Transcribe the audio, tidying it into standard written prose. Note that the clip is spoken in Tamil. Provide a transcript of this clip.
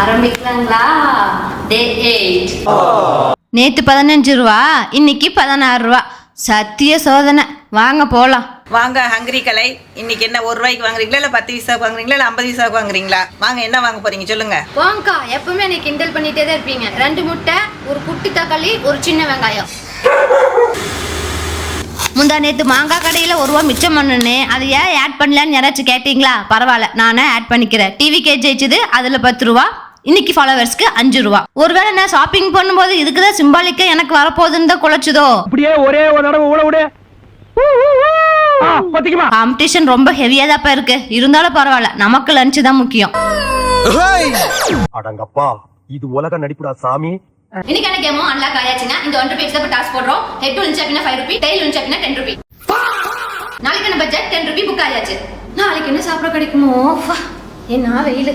ஆரம்பிக்கலாங்களா? டே 8. நேத்து 15 ரூபா, இன்னைக்கு 16 ரூபா. சத்திய சோதனை. வாங்க போலாம். வாங்க ஹங்கிரி கலை. இன்னைக்கு என்ன 1 ரூபாய்க்கு வாங்குறீங்களா இல்ல 10 பைசாவுக்கு வாங்குறீங்களா இல்ல 50 பைசாவுக்கு வாங்குறீங்களா? வாங்க என்ன வாங்க போறீங்க சொல்லுங்க. வாங்கக்கா, எப்பவுமே எனக்கு கிண்டல் பண்ணிட்டே தான் இருப்பீங்க. 2 முட்டை, ஒரு குட்டி தக்காளி, ஒரு சின்ன வெங்காயம். முந்தா நேத்து மாங்காய் கடையில் 1 ரூபா மிச்சம் பண்ணுனே, அதை ஏன் ஆட் பண்ணலான்னு யாராச்சும் கேட்டீங்களா? பரவாயில்ல, நானே ஆட் பண்ணிக்கிறேன். டிவி கேட் ஜெயிச்சது, அதில் 10 ரூபா. இன்னைக்கு ஃபாலோவர்ஸ்க்கு 5 ரூபா. ஒருவேளை நான் ஷாப்பிங் பண்ணும்போது இதுக்குதான் சிம்பாலிக்கா எனக்கு வரப்போகுதுன்னு தான் குலைச்சுதோ. அப்படியே ஒரே ஒரு தடவை ஊட விடு. காம்படிஷன் ரொம்ப ஹெவியா தான் இருக்கு. இருந்தாலும் பரவாயில்ல, நமக்கு லஞ்ச் தான் முக்கியம். அடங்கப்பா, இது உலக நடிப்புடா சாமி. இன்னைக்கு என்ன கேமோ அன்லாக் ஆயாச்சுன்னா இந்த 1 ரூபாய்க்கு தான் டாஸ்க் போடுறோம். ஹெட் டு லஞ்ச் அப்படினா 5 ரூபாய், டெய்ல் லஞ்ச் அப்படினா 10 ரூபாய். நாளைக்கு என்ன பட்ஜெட் 10 ரூபாய் புக் ஆயாச்சு. நாளைக்கு என்ன சாப்பிட கிடைக்குமோ? என்ன வெயில்.